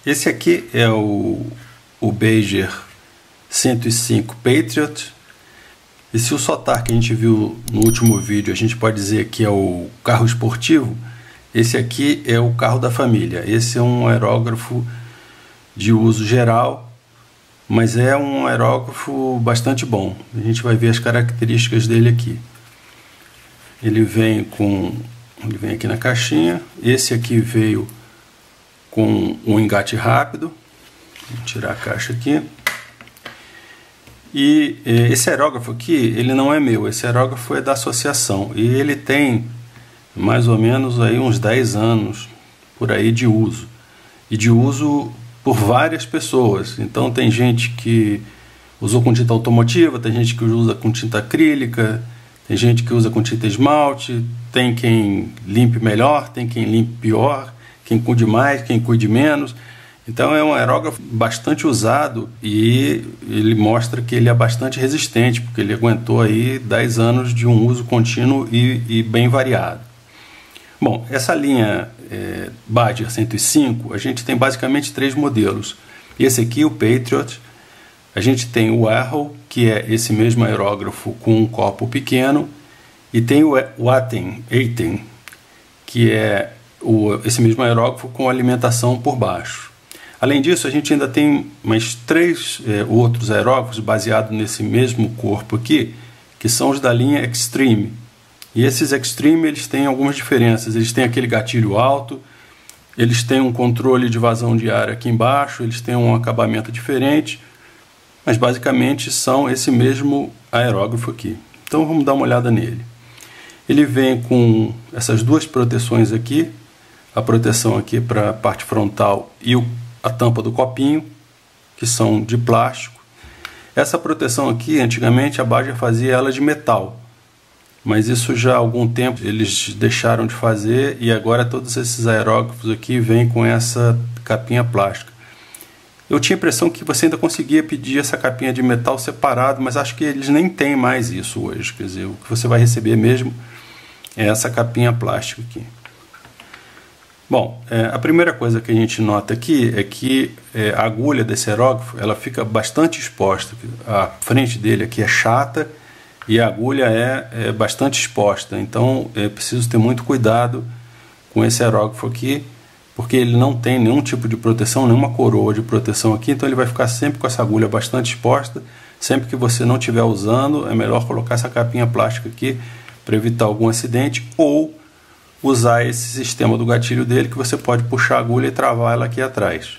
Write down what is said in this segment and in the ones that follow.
Esse aqui é o Beijer 105 Patriot. E se o Sotar que a gente viu no último vídeo a gente pode dizer que é o carro esportivo, esse aqui é o carro da família. Esse é um aerógrafo de uso geral, mas é um aerógrafo bastante bom. A gente vai ver as características dele aqui. Ele vem aqui na caixinha. Esse aqui veio com um engate rápido. Vou tirar a caixa aqui. E esse aerógrafo aqui, ele não é meu, esse aerógrafo é da associação. E ele tem mais ou menos aí uns 10 anos por aí de uso. E de uso por várias pessoas. Então tem gente que usou com tinta automotiva, tem gente que usa com tinta acrílica, tem gente que usa com tinta esmalte, tem quem limpe melhor, tem quem limpe pior, quem cuide mais, quem cuide menos. Então é um aerógrafo bastante usado e ele mostra que ele é bastante resistente, porque ele aguentou aí 10 anos de um uso contínuo e bem variado. Bom, essa linha Beijer 105, a gente tem basicamente 3 modelos. Esse aqui, o Patriot, a gente tem o Arrow, que é esse mesmo aerógrafo com um copo pequeno, e tem o Atem, que é esse mesmo aerógrafo com alimentação por baixo. Além disso, a gente ainda tem mais 3 outros aerógrafos baseados nesse mesmo corpo aqui, que são os da linha Extreme. E esses Extreme, eles têm algumas diferenças. Eles têm aquele gatilho alto, eles têm um controle de vazão de ar aqui embaixo, eles têm um acabamento diferente, mas basicamente são esse mesmo aerógrafo aqui. Então vamos dar uma olhada nele. Ele vem com essas 2 proteções aqui, a proteção aqui para a parte frontal e a tampa do copinho, que são de plástico. Essa proteção aqui, antigamente a Beijer fazia ela de metal, mas isso já há algum tempo eles deixaram de fazer e agora todos esses aerógrafos aqui vêm com essa capinha plástica. Eu tinha a impressão que você ainda conseguia pedir essa capinha de metal separado, mas acho que eles nem têm mais isso hoje. Quer dizer, o que você vai receber mesmo é essa capinha plástica aqui. Bom, a primeira coisa que a gente nota aqui é que a agulha desse aerógrafo ela fica bastante exposta. A frente dele aqui é chata e a agulha é bastante exposta. Então é preciso ter muito cuidado com esse aerógrafo aqui, porque ele não tem nenhum tipo de proteção, nenhuma coroa de proteção aqui. Então ele vai ficar sempre com essa agulha bastante exposta. Sempre que você não estiver usando, é melhor colocar essa capinha plástica aqui para evitar algum acidente, ou usar esse sistema do gatilho dele, que você pode puxar a agulha e travar ela aqui atrás.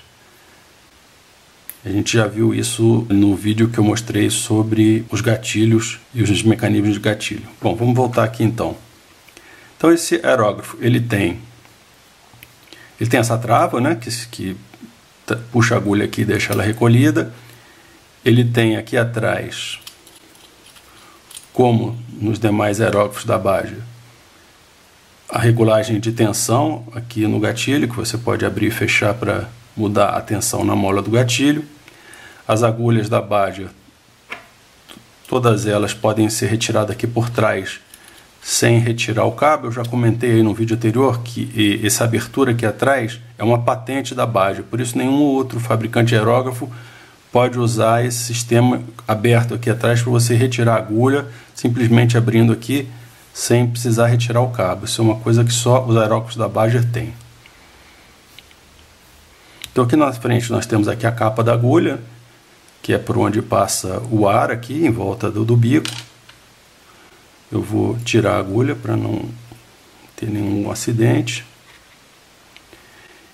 A gente já viu isso no vídeo que eu mostrei sobre os gatilhos e os mecanismos de gatilho. Bom, vamos voltar aqui então. Então esse aerógrafo, ele tem essa trava, né, que puxa a agulha aqui e deixa ela recolhida. Ele tem aqui atrás, como nos demais aerógrafos da Beijer, a regulagem de tensão aqui no gatilho, que você pode abrir e fechar para mudar a tensão na mola do gatilho. As agulhas da Beijer, todas elas podem ser retiradas aqui por trás sem retirar o cabo. Eu já comentei aí no vídeo anterior que essa abertura aqui atrás é uma patente da Beijer, por isso nenhum outro fabricante de aerógrafo pode usar esse sistema aberto aqui atrás para você retirar a agulha, simplesmente abrindo aqui, sem precisar retirar o cabo. Isso é uma coisa que só os aerógrafos da Beijer têm. Então aqui na frente nós temos aqui a capa da agulha, que é por onde passa o ar aqui, em volta do bico. Eu vou tirar a agulha para não ter nenhum acidente.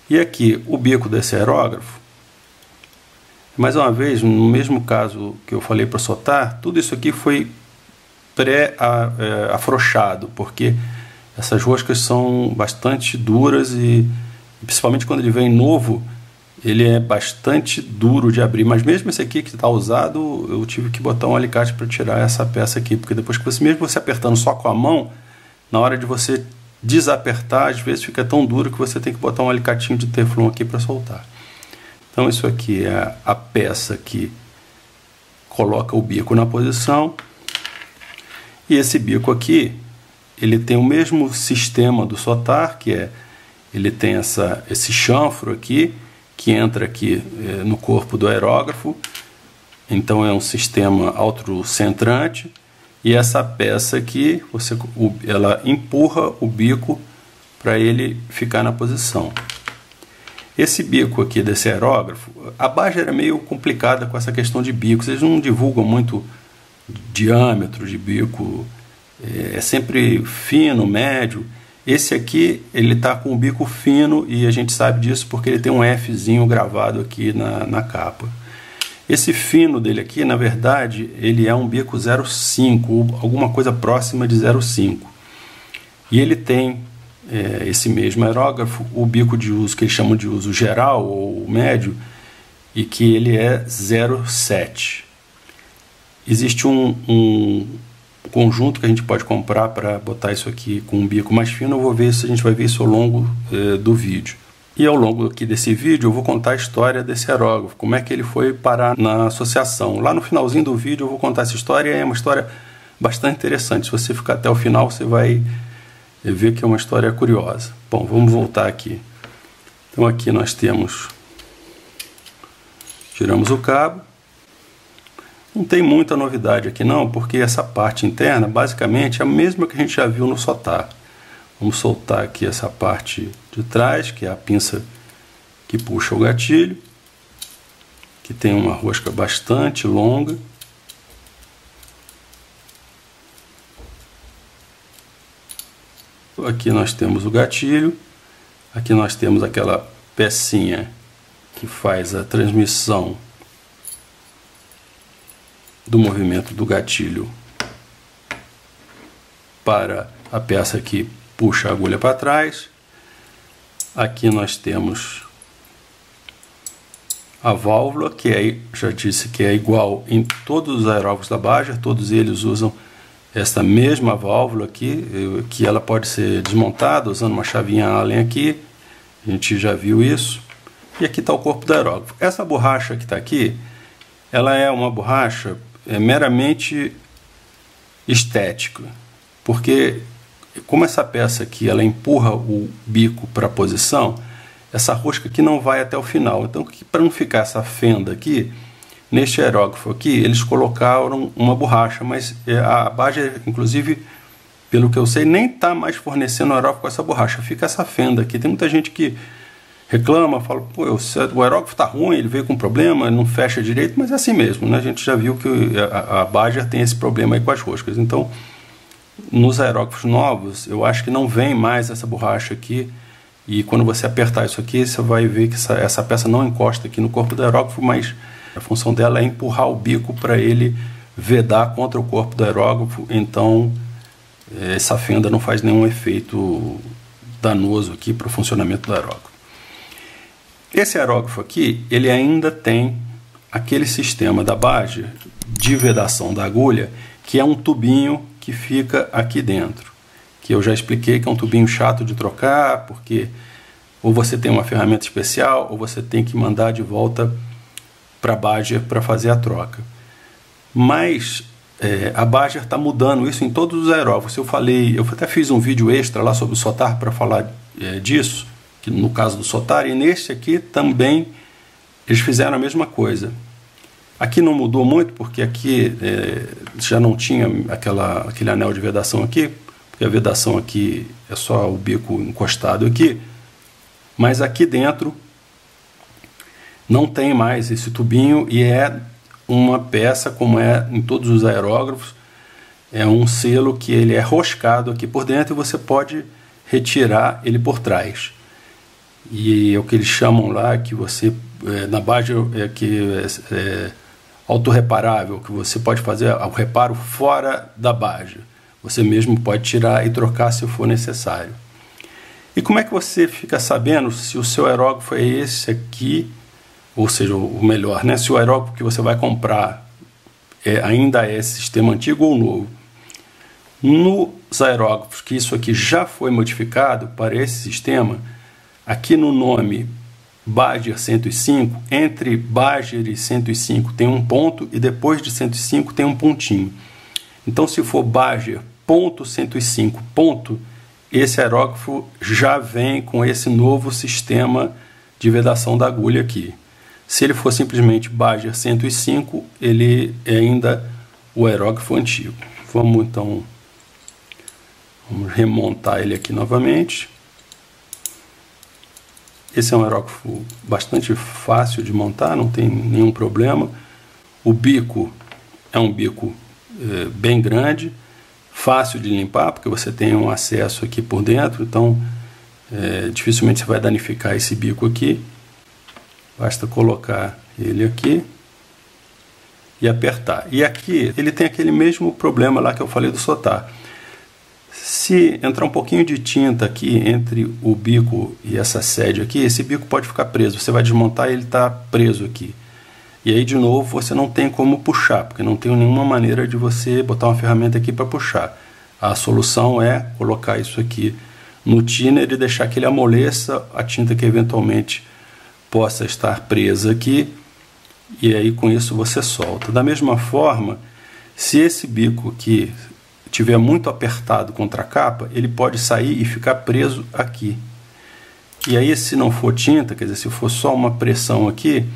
E aqui o bico desse aerógrafo, mais uma vez, no mesmo caso que eu falei para soltar, tudo isso aqui foi pré-afrouxado, porque essas roscas são bastante duras e principalmente quando ele vem novo, ele é bastante duro de abrir. Mas mesmo esse aqui que está usado, eu tive que botar um alicate para tirar essa peça aqui, porque depois que mesmo você apertando só com a mão, na hora de você desapertar, às vezes fica tão duro que você tem que botar um alicatinho de teflon aqui para soltar. Então isso aqui é a peça que coloca o bico na posição. E esse bico aqui, ele tem o mesmo sistema do Sotar, que ele tem esse chanfro aqui, que entra aqui no corpo do aerógrafo. Então é um sistema autocentrante, e essa peça aqui, ela empurra o bico para ele ficar na posição. Esse bico aqui desse aerógrafo, a Baja era meio complicada com essa questão de bicos, eles não divulgam muito diâmetro de bico, é sempre fino, médio. Esse aqui, ele está com o bico fino, e a gente sabe disso porque ele tem um Fzinho gravado aqui na capa. Esse fino dele aqui, na verdade, ele é um bico 0,5, alguma coisa próxima de 0,5. E ele tem, esse mesmo aerógrafo, o bico de uso que eles chamam de uso geral ou médio, e que ele é 0,7. Existe um conjunto que a gente pode comprar para botar isso aqui com um bico mais fino. Eu vou ver isso, a gente vai ver isso ao longo do vídeo. E ao longo aqui desse vídeo eu vou contar a história desse aerógrafo, como é que ele foi parar na associação. Lá no finalzinho do vídeo eu vou contar essa história, e é uma história bastante interessante. Se você ficar até o final, você vai ver que é uma história curiosa. Bom, vamos voltar aqui. Então aqui nós temos, tiramos o cabo. Não tem muita novidade aqui não, porque essa parte interna basicamente é a mesma que a gente já viu no Sotar. Vamos soltar aqui essa parte de trás, que é a pinça que puxa o gatilho, que tem uma rosca bastante longa. Aqui nós temos o gatilho, aqui nós temos aquela pecinha que faz a transmissão do movimento do gatilho para a peça que puxa a agulha para trás. Aqui nós temos a válvula, que já disse que é igual em todos os aerógrafos da Baja, todos eles usam esta mesma válvula aqui, que ela pode ser desmontada usando uma chavinha Allen aqui, a gente já viu isso. E aqui está o corpo do aerógrafo. Essa borracha que está aqui, ela é uma borracha meramente estética, porque como essa peça aqui ela empurra o bico para a posição, essa rosca aqui não vai até o final. Então, para não ficar essa fenda aqui, neste aerógrafo aqui, eles colocaram uma borracha, mas a Baja, inclusive, pelo que eu sei, nem está mais fornecendo aerógrafo com essa borracha. Fica essa fenda aqui. Tem muita gente que reclama, fala, pô, o aerógrafo está ruim, ele veio com problema, não fecha direito, mas é assim mesmo, né? A gente já viu que a Baja tem esse problema aí com as roscas. Então, nos aerógrafos novos, eu acho que não vem mais essa borracha aqui, e quando você apertar isso aqui, você vai ver que essa peça não encosta aqui no corpo do aerógrafo, mas a função dela é empurrar o bico para ele vedar contra o corpo do aerógrafo. Então essa fenda não faz nenhum efeito danoso aqui para o funcionamento do aerógrafo. Esse aerógrafo aqui, ele ainda tem aquele sistema da Baja de vedação da agulha, que é um tubinho que fica aqui dentro, que eu já expliquei que é um tubinho chato de trocar, porque ou você tem uma ferramenta especial, ou você tem que mandar de volta para a Baja para fazer a troca. Mas a Baja está mudando isso em todos os aerógrafos. Eu até fiz um vídeo extra lá sobre o Sotar para falar disso, que no caso do Sotar, e neste aqui também eles fizeram a mesma coisa. Aqui não mudou muito, porque aqui já não tinha aquele anel de vedação aqui, porque a vedação aqui é só o bico encostado aqui, mas aqui dentro não tem mais esse tubinho, e é uma peça, como é em todos os aerógrafos, é um selo que ele é roscado aqui por dentro, e você pode retirar ele por trás. E é o que eles chamam lá, que você, na Baja, é autorreparável, que você pode fazer o reparo fora da Baja. Você mesmo pode tirar e trocar se for necessário. E como é que você fica sabendo se o seu aerógrafo é esse aqui, ou seja, o melhor, né? Se o aerógrafo que você vai comprar ainda é sistema antigo ou novo? Nos aerógrafos que isso aqui já foi modificado para esse sistema, aqui no nome Baja 105, entre Baja e 105 tem um ponto, e depois de 105 tem um pontinho. Então, se for Baja ponto 105 ponto, esse aerógrafo já vem com esse novo sistema de vedação da agulha aqui. Se ele for simplesmente Badger 105, ele é ainda o aerógrafo antigo. Vamos então remontar ele aqui novamente. Esse é um aerógrafo bastante fácil de montar, não tem nenhum problema. O bico é um bico bem grande, fácil de limpar, porque você tem um acesso aqui por dentro, então dificilmente você vai danificar esse bico aqui. Basta colocar ele aqui e apertar. E aqui ele tem aquele mesmo problema lá que eu falei do soltar. Se entrar um pouquinho de tinta aqui entre o bico e essa sede aqui, esse bico pode ficar preso. Você vai desmontar e ele está preso aqui. E aí de novo você não tem como puxar, porque não tem nenhuma maneira de você botar uma ferramenta aqui para puxar. A solução é colocar isso aqui no thinner e deixar que ele amoleça a tinta que eventualmente possa estar presa aqui, e aí com isso você solta. Da mesma forma, se esse bico aqui estiver muito apertado contra a capa, ele pode sair e ficar preso aqui. E aí, se não for tinta, quer dizer, se for só uma pressão aqui,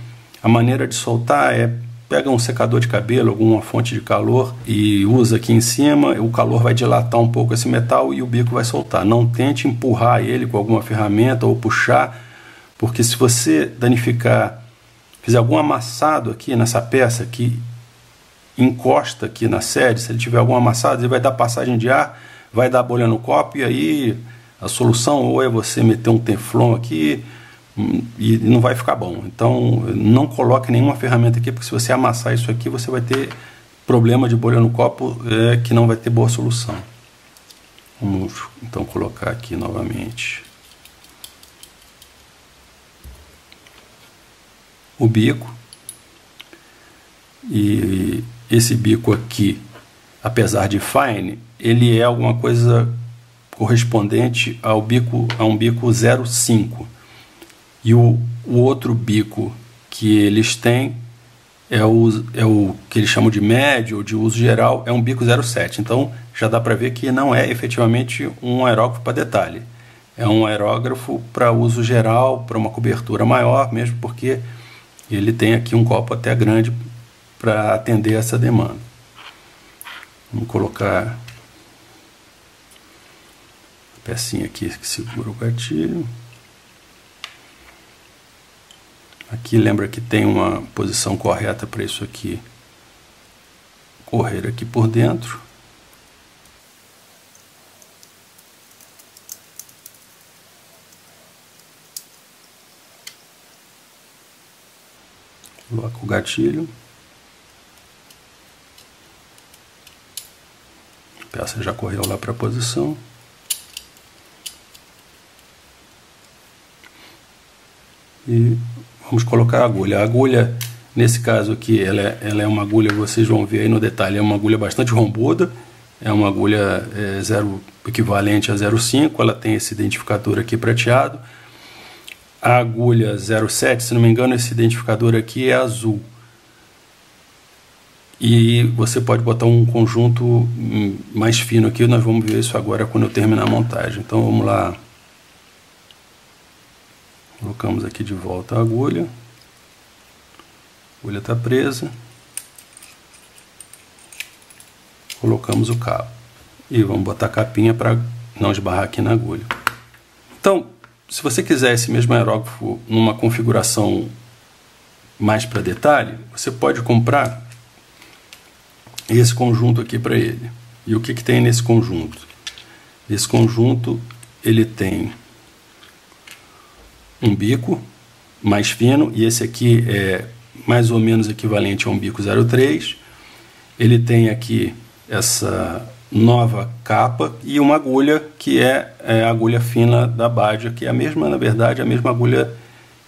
a maneira de soltar é pega um secador de cabelo, alguma fonte de calor e usa aqui em cima, o calor vai dilatar um pouco esse metal e o bico vai soltar. Não tente empurrar ele com alguma ferramenta ou puxar, porque se você danificar, fizer algum amassado aqui nessa peça que encosta aqui na sede, se ele tiver algum amassado, ele vai dar passagem de ar, vai dar bolha no copo, e aí a solução ou é você meter um teflon aqui e não vai ficar bom. Então não coloque nenhuma ferramenta aqui, porque se você amassar isso aqui, você vai ter problema de bolha no copo, que não vai ter boa solução. Vamos então colocar aqui novamente o bico, e esse bico aqui, apesar de fine, ele é alguma coisa correspondente ao bico, a um bico 0,5, e o outro bico que eles têm é o que eles chamam de médio ou de uso geral, é um bico 0,7. Então já dá para ver que não é efetivamente um aerógrafo para detalhe, é um aerógrafo para uso geral, para uma cobertura maior, mesmo porque ele tem aqui um copo até grande para atender essa demanda. Vamos colocar a pecinha aqui que segura o gatilho. Aqui lembra que tem uma posição correta para isso aqui correr aqui por dentro. Coloca o gatilho. A peça já correu lá para a posição. E vamos colocar a agulha. A agulha, nesse caso aqui, ela é uma agulha, vocês vão ver aí no detalhe, é uma agulha bastante rombuda. É uma agulha equivalente a 0,5. Ela tem esse identificador aqui prateado. A agulha 0,7, se não me engano, esse identificador aqui é azul. E você pode botar um conjunto mais fino aqui. Nós vamos ver isso agora quando eu terminar a montagem. Então vamos lá. Colocamos aqui de volta a agulha. A agulha está presa. Colocamos o cabo. E vamos botar a capinha para não esbarrar aqui na agulha. Então, se você quiser esse mesmo aerógrafo numa configuração mais para detalhe, você pode comprar esse conjunto aqui para ele. E o que tem nesse conjunto? Esse conjunto ele tem um bico mais fino, e esse aqui é mais ou menos equivalente a um bico 0,3. Ele tem aqui essa nova capa e uma agulha que é a agulha fina da Badger, que é a mesma, na verdade, a mesma agulha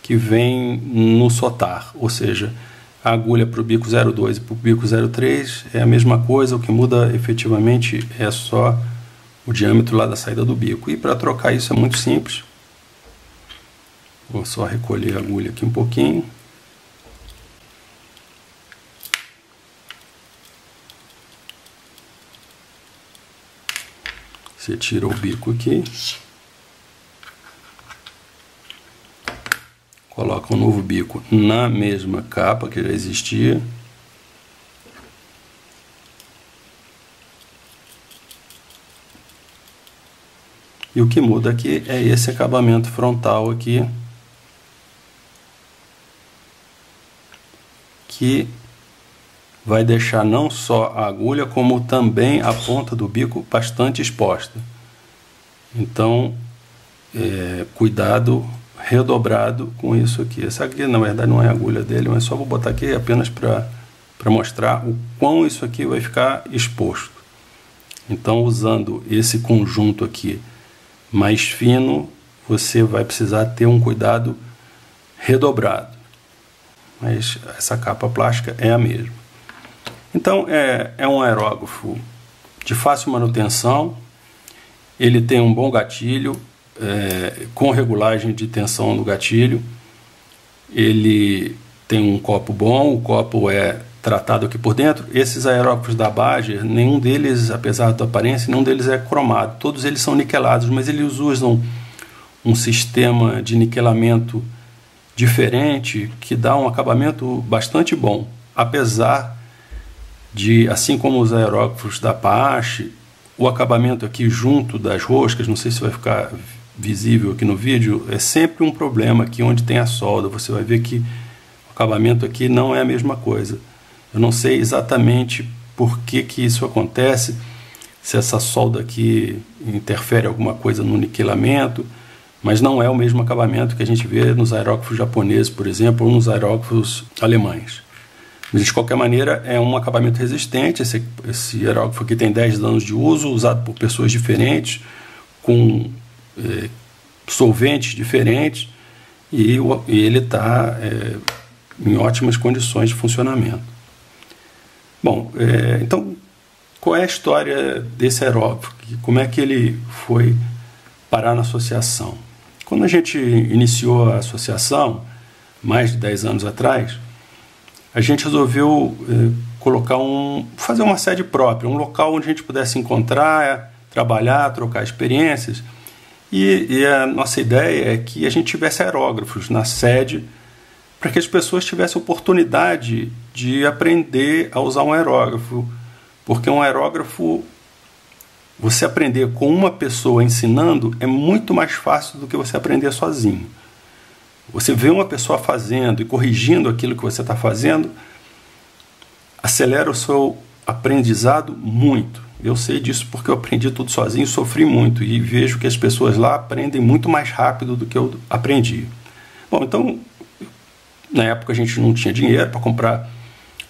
que vem no Sotar, ou seja, a agulha para o bico 0,2 e para o bico 0,3 é a mesma coisa, o que muda efetivamente é só o diâmetro lá da saída do bico. E para trocar isso é muito simples. Vou só recolher a agulha aqui um pouquinho. Você tira o bico aqui. coloca um novo bico na mesma capa que já existia. E o que muda aqui é esse acabamento frontal aqui, que vai deixar não só a agulha, como também a ponta do bico bastante exposta. Então, cuidado redobrado com isso aqui. Essa aqui, na verdade, não é a agulha dele, mas só vou botar aqui apenas para mostrar o quão isso aqui vai ficar exposto. Então, usando esse conjunto aqui mais fino, você vai precisar ter um cuidado redobrado. Mas essa capa plástica é a mesma. Então, é um aerógrafo de fácil manutenção. Ele tem um bom gatilho, com regulagem de tensão no gatilho. Ele tem um copo bom, o copo é tratado aqui por dentro. Esses aerógrafos da Bajer, nenhum deles, apesar da aparência, nenhum deles é cromado. Todos eles são niquelados, mas eles usam um sistema de niquelamento diferente que dá um acabamento bastante bom. Apesar de, assim como os aerógrafos da Apache, o acabamento aqui junto das roscas, não sei se vai ficar visível aqui no vídeo, é sempre um problema aqui onde tem a solda. Você vai ver que o acabamento aqui não é a mesma coisa. Eu não sei exatamente por que isso acontece, se essa solda aqui interfere alguma coisa no niquelamento, mas não é o mesmo acabamento que a gente vê nos aerógrafos japoneses, por exemplo, ou nos aerógrafos alemães. Mas, de qualquer maneira, é um acabamento resistente. Esse aerógrafo aqui tem 10 anos de uso, usado por pessoas diferentes, com solventes diferentes, e ele está em ótimas condições de funcionamento. Bom, então, qual é a história desse aerógrafo? Como é que ele foi parar na associação? Quando a gente iniciou a associação, mais de 10 anos atrás, a gente resolveu fazer uma sede própria, um local onde a gente pudesse encontrar, trabalhar, trocar experiências. E a nossa ideia é que a gente tivesse aerógrafos na sede, para que as pessoas tivessem oportunidade de aprender a usar um aerógrafo. Porque um aerógrafo, você aprender com uma pessoa ensinando, é muito mais fácil do que você aprender sozinho. Você vê uma pessoa fazendo e corrigindo aquilo que você está fazendo, acelera o seu aprendizado muito. Eu sei disso porque eu aprendi tudo sozinho, sofri muito e vejo que as pessoas lá aprendem muito mais rápido do que eu aprendi. Bom, então, na época a gente não tinha dinheiro para comprar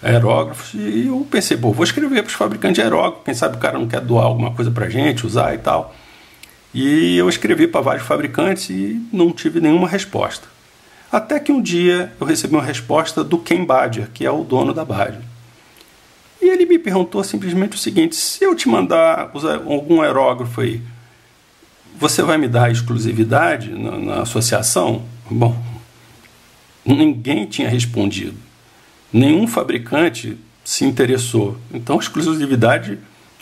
aerógrafos e eu pensei, vou escrever para os fabricantes de aerógrafos, quem sabe o cara não quer doar alguma coisa para a gente, usar e tal. E eu escrevi para vários fabricantes e não tive nenhuma resposta. Até que um dia eu recebi uma resposta do Ken Bajer, que é o dono da Bajer. E ele me perguntou simplesmente o seguinte: se eu te mandar algum aerógrafo aí, você vai me dar exclusividade na associação? Bom, ninguém tinha respondido. Nenhum fabricante se interessou. Então a exclusividade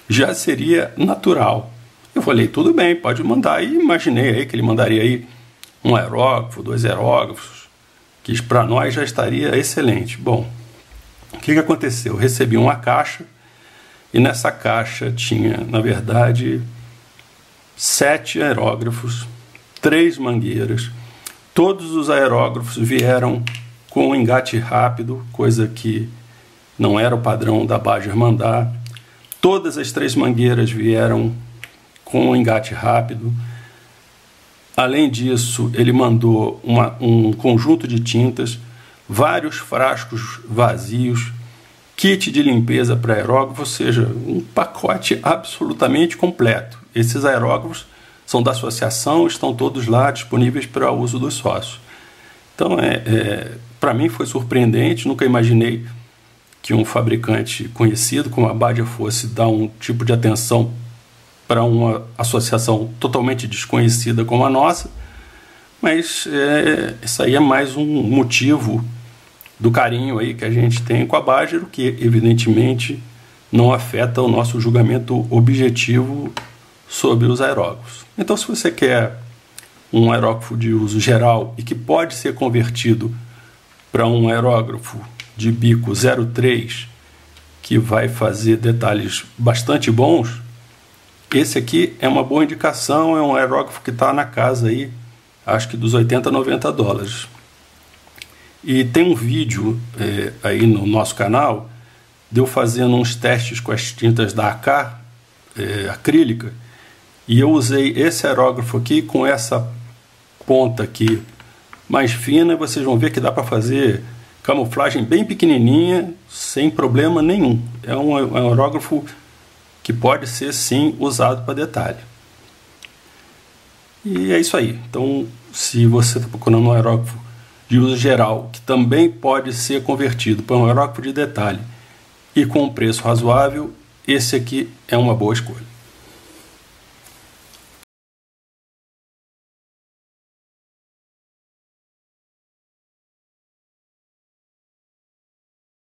já seria natural. Eu falei, tudo bem, pode mandar. E imaginei aí que ele mandaria aí um aerógrafo, 2 aerógrafos, que para nós já estaria excelente. Bom, o que aconteceu? Eu recebi uma caixa e nessa caixa tinha, na verdade, 7 aerógrafos, 3 mangueiras. Todos os aerógrafos vieram com engate rápido, coisa que não era o padrão da Bajer mandar. Todas as 3 mangueiras vieram com engate rápido. Além disso, ele mandou um conjunto de tintas, vários frascos vazios, kit de limpeza para aerógrafo, ou seja, um pacote absolutamente completo. Esses aerógrafos são da associação, estão todos lá disponíveis para o uso dos sócios. Então, para mim foi surpreendente, nunca imaginei que um fabricante conhecido como a Bajer fosse dar um tipo de atenção para uma associação totalmente desconhecida como a nossa, mas isso aí é mais um motivo do carinho aí que a gente tem com a Bajer, o que evidentemente não afeta o nosso julgamento objetivo sobre os aerógrafos. Então, se você quer um aerógrafo de uso geral e que pode ser convertido para um aerógrafo de bico 03, que vai fazer detalhes bastante bons, esse aqui é uma boa indicação, é um aerógrafo que está na casa aí, acho que dos 80 a 90 dólares. E tem um vídeo aí no nosso canal de eu fazendo uns testes com as tintas da AK acrílica, e eu usei esse aerógrafo aqui com essa ponta aqui mais fina, e vocês vão ver que dá para fazer camuflagem bem pequenininha, sem problema nenhum. É um aerógrafo que pode ser sim usado para detalhe. E é isso aí. Então, se você está procurando um aerógrafo de uso geral, que também pode ser convertido para um aerógrafo de detalhe e com um preço razoável, esse aqui é uma boa escolha.